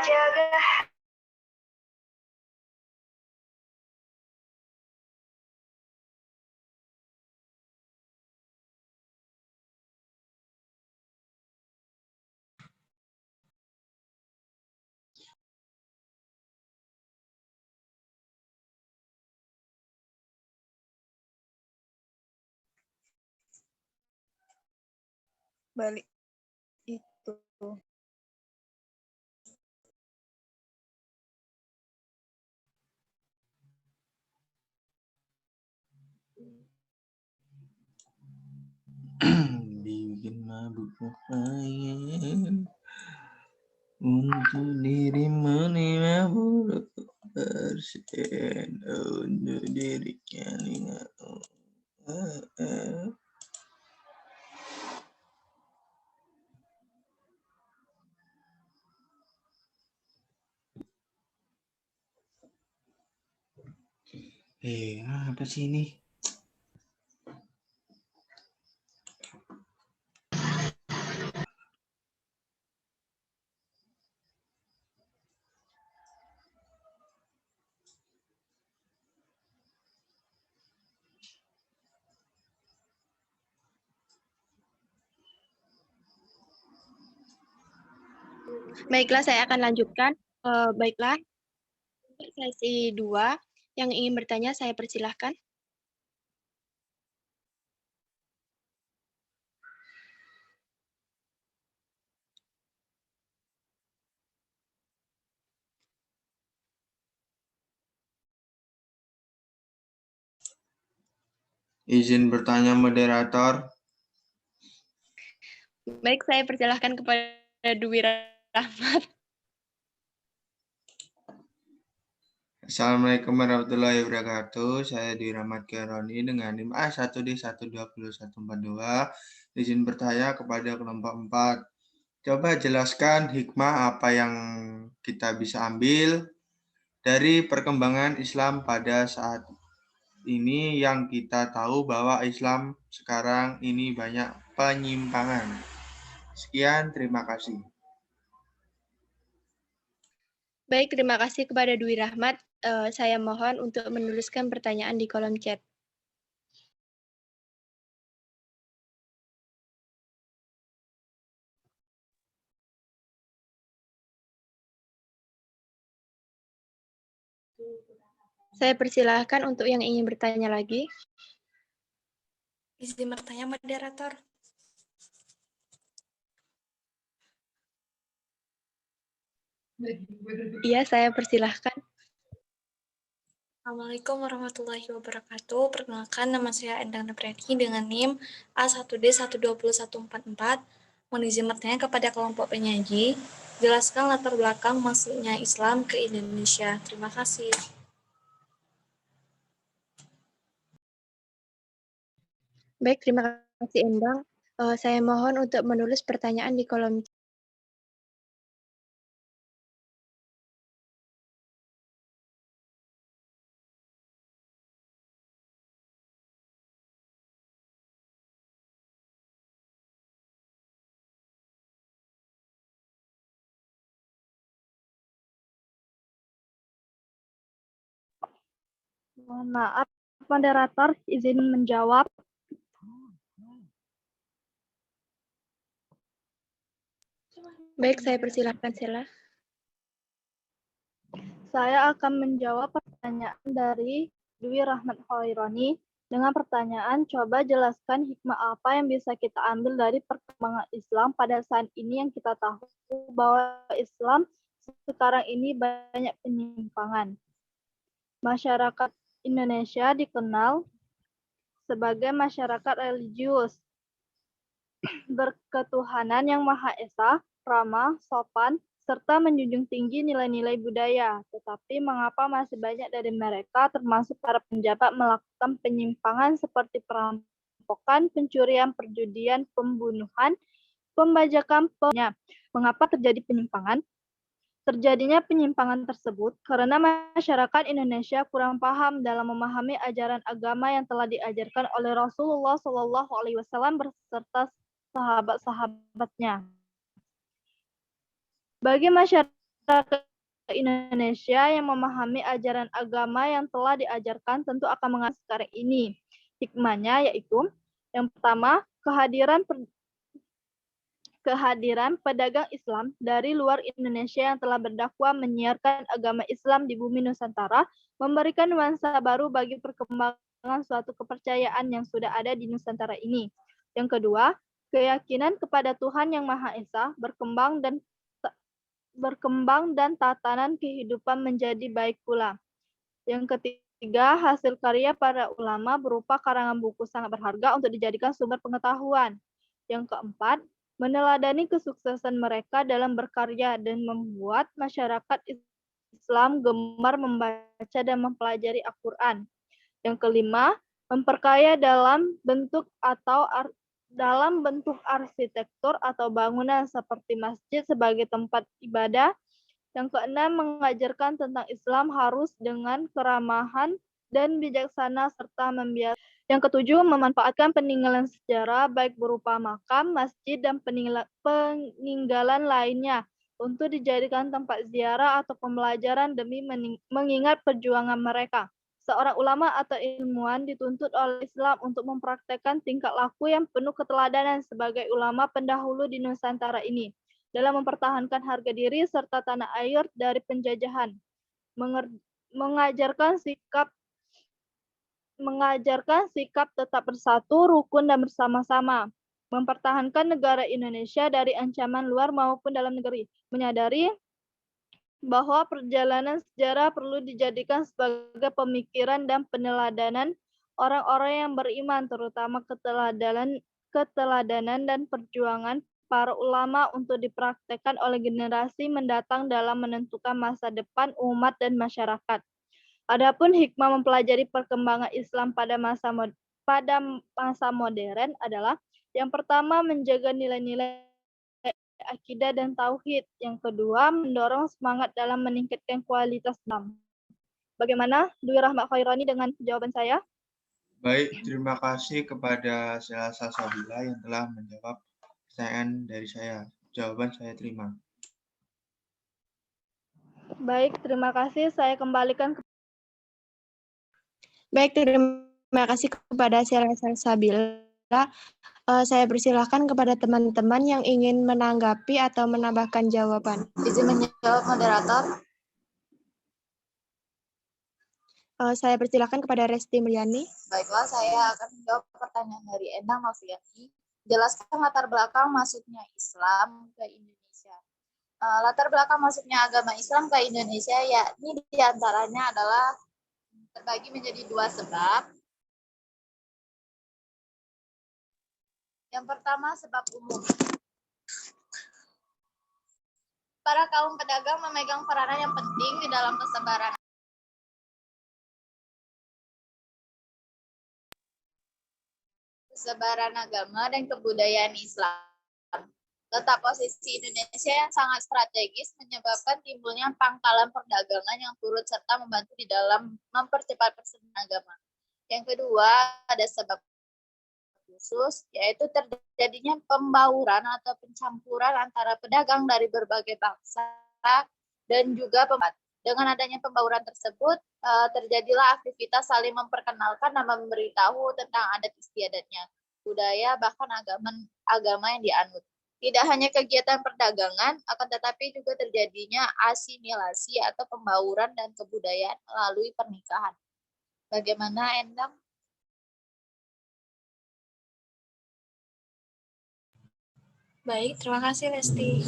jaga. Balik itu. Bikin mabuk ngapain untuk dirimu 50% untuk dirinya 50%. Apa sih ini? Baiklah, saya akan lanjutkan. Baiklah, sesi 2. Yang ingin bertanya, saya persilahkan. Izin bertanya moderator. Baik, saya persilahkan kepada Dwi Rahmat. Assalamualaikum warahmatullahi wabarakatuh. Saya Dwi Rahmat Khaironi dengan NIM A1D1202142. Izin bertanya kepada kelompok 4. Coba jelaskan hikmah apa yang kita bisa ambil dari perkembangan Islam pada saat ini yang kita tahu bahwa Islam sekarang ini banyak penyimpangan. Sekian, terima kasih. Baik, terima kasih kepada Dwi Rahmat. Saya mohon untuk menuliskan pertanyaan di kolom chat. Saya persilahkan untuk yang ingin bertanya lagi. Izin bertanya moderator. Iya, saya persilahkan. Assalamualaikum warahmatullahi wabarakatuh. Perkenalkan, nama saya Endang Nepreni dengan NIM A1D1202144. Mohon izin bertanya kepada kelompok penyaji. Jelaskan latar belakang masuknya Islam ke Indonesia. Terima kasih. Baik, terima kasih Endang. Saya mohon untuk menulis pertanyaan di kolom chat. Mohon maaf, moderator, izin menjawab. Baik, saya persilahkan Sela. Saya akan menjawab pertanyaan dari Dwi Rahmat Khaironi dengan pertanyaan, coba jelaskan hikmah apa yang bisa kita ambil dari perkembangan Islam pada saat ini yang kita tahu bahwa Islam sekarang ini banyak penyimpangan. Masyarakat Indonesia dikenal sebagai masyarakat religius, berketuhanan yang Maha Esa, ramah, sopan, serta menjunjung tinggi nilai-nilai budaya. Tetapi mengapa masih banyak dari mereka, termasuk para penjabat, melakukan penyimpangan seperti perampokan, pencurian, perjudian, pembunuhan, pembajakan, Mengapa terjadi penyimpangan? Terjadinya penyimpangan tersebut karena masyarakat Indonesia kurang paham dalam memahami ajaran agama yang telah diajarkan oleh Rasulullah SAW beserta sahabat-sahabatnya. Bagi masyarakat Indonesia yang memahami ajaran agama yang telah diajarkan tentu akan mengenal sekarang ini. Hikmahnya yaitu yang pertama, kehadiran pedagang Islam dari luar Indonesia yang telah berdakwah menyiarkan agama Islam di bumi Nusantara, memberikan nuansa baru bagi perkembangan suatu kepercayaan yang sudah ada di Nusantara ini. Yang kedua, keyakinan kepada Tuhan Yang Maha Esa berkembang dan tatanan kehidupan menjadi baik pula. Yang ketiga, hasil karya para ulama berupa karangan buku sangat berharga untuk dijadikan sumber pengetahuan. Yang keempat, meneladani kesuksesan mereka dalam berkarya dan membuat masyarakat Islam gemar membaca dan mempelajari Al-Quran. Yang kelima, memperkaya dalam bentuk arsitektur atau bangunan seperti masjid sebagai tempat ibadah. Yang keenam, mengajarkan tentang Islam harus dengan keramahan dan bijaksana serta membiarkan. Yang ketujuh, memanfaatkan peninggalan sejarah baik berupa makam, masjid, dan peninggalan lainnya untuk dijadikan tempat ziarah atau pembelajaran demi mengingat perjuangan mereka. Seorang ulama atau ilmuwan dituntut oleh Islam untuk mempraktekkan tingkah laku yang penuh keteladanan sebagai ulama pendahulu di Nusantara ini dalam mempertahankan harga diri serta tanah air dari penjajahan, mengajarkan sikap tetap bersatu, rukun, dan bersama-sama, mempertahankan negara Indonesia dari ancaman luar maupun dalam negeri, menyadari bahwa perjalanan sejarah perlu dijadikan sebagai pemikiran dan peneladanan orang-orang yang beriman, terutama keteladanan dan perjuangan para ulama untuk dipraktekkan oleh generasi mendatang dalam menentukan masa depan umat dan masyarakat. Adapun hikmah mempelajari perkembangan Islam pada masa modern adalah yang pertama, menjaga nilai-nilai akidah dan tauhid. Yang kedua, mendorong semangat dalam meningkatkan kualitas Islam. Bagaimana Dwi Rahmat Khairani dengan jawaban saya? Baik, terima kasih kepada Selasa Sabila yang telah menjawab pertanyaan dari saya. Jawaban saya terima. Baik, terima kasih. Saya kembalikan ke... Baik, terima kasih kepada Selasa Sabila. Saya persilahkan kepada teman-teman yang ingin menanggapi atau menambahkan jawaban. Izin menjawab moderator. Saya persilahkan kepada Resti Mulyani. Baiklah, saya akan menjawab pertanyaan dari Endang Noviani. Jelaskan latar belakang masuknya Islam ke Indonesia. Latar belakang masuknya agama Islam ke Indonesia yakni diantaranya adalah terbagi menjadi dua sebab. Yang pertama, sebab umum. Para kaum pedagang memegang peranan yang penting di dalam persebaran agama dan kebudayaan Islam. Letak posisi Indonesia yang sangat strategis menyebabkan timbulnya pangkalan perdagangan yang turut serta membantu di dalam mempercepat persebaran agama. Yang kedua, ada sebab khusus, yaitu terjadinya pembauran atau pencampuran antara pedagang dari berbagai bangsa dan juga pembat. Dengan adanya pembauran tersebut, terjadilah aktivitas saling memperkenalkan dan memberitahu tentang adat istiadatnya, budaya, bahkan agama yang dianut. Tidak hanya kegiatan perdagangan, akan tetapi juga terjadinya asimilasi atau pembauran dan kebudayaan melalui pernikahan. Bagaimana, Endang? Baik, terima kasih Lesti.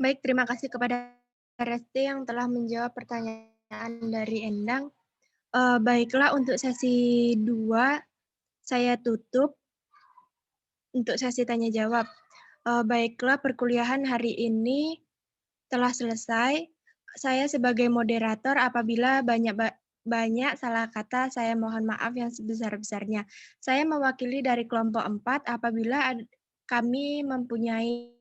Baik, terima kasih kepada Resti yang telah menjawab pertanyaan dari Endang. Baiklah, untuk sesi 2 saya tutup untuk sesi tanya jawab. Baiklah, perkuliahan hari ini telah selesai. Saya sebagai moderator apabila banyak salah kata, saya mohon maaf yang sebesar-besarnya. Saya mewakili dari kelompok 4 apabila kami mempunyai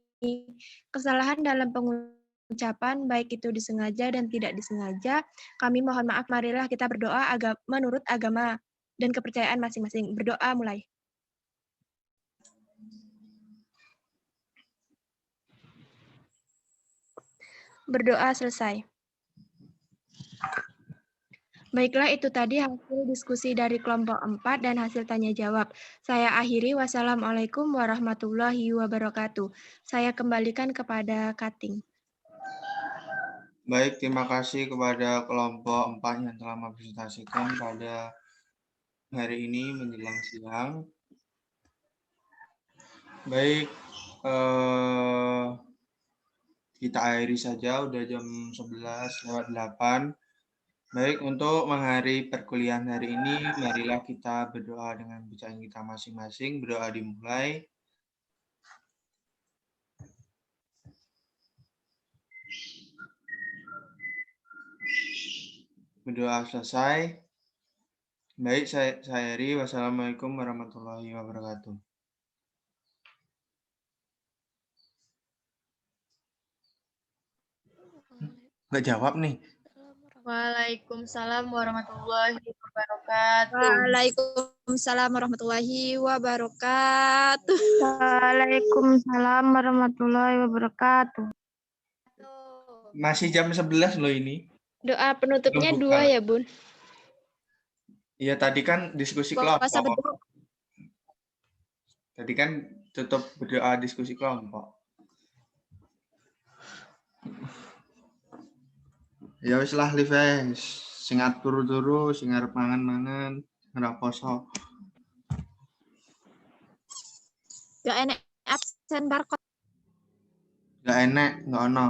kesalahan dalam pengucapan, baik itu disengaja dan tidak disengaja, kami mohon maaf. Marilah kita berdoa menurut agama dan kepercayaan masing-masing. Berdoa mulai. Berdoa selesai. Baiklah, itu tadi hasil diskusi dari kelompok 4 dan hasil tanya jawab. Saya akhiri. Wassalamualaikum warahmatullahi wabarakatuh. Saya kembalikan kepada Kating. Baik, terima kasih kepada kelompok 4 yang telah mempresentasikan pada hari ini menjelang siang. Baik, kita akhiri saja, udah jam 11:08. Baik, untuk mengakhiri perkuliahan hari ini, marilah kita berdoa dengan bacaan kita masing-masing. Berdoa dimulai. Berdoa selesai. Baik, saya akhiri. Wassalamualaikum warahmatullahi wabarakatuh. Nggak jawab nih. Waalaikumsalam warahmatullahi wabarakatuh. Waalaikumsalam warahmatullahi wabarakatuh. Waalaikumsalam warahmatullahi wabarakatuh. Masih jam 11 loh ini. Doa penutupnya Belum buka. 2 ya, Bun? Iya, tadi kan diskusi Puasa kelompok. Tadi kan tutup berdoa diskusi kelompok. Ya wis lah live sing turu-turu, sing arep mangan-mangan, ora poso. Gak enak absen barcode. Gak enek, gak ono.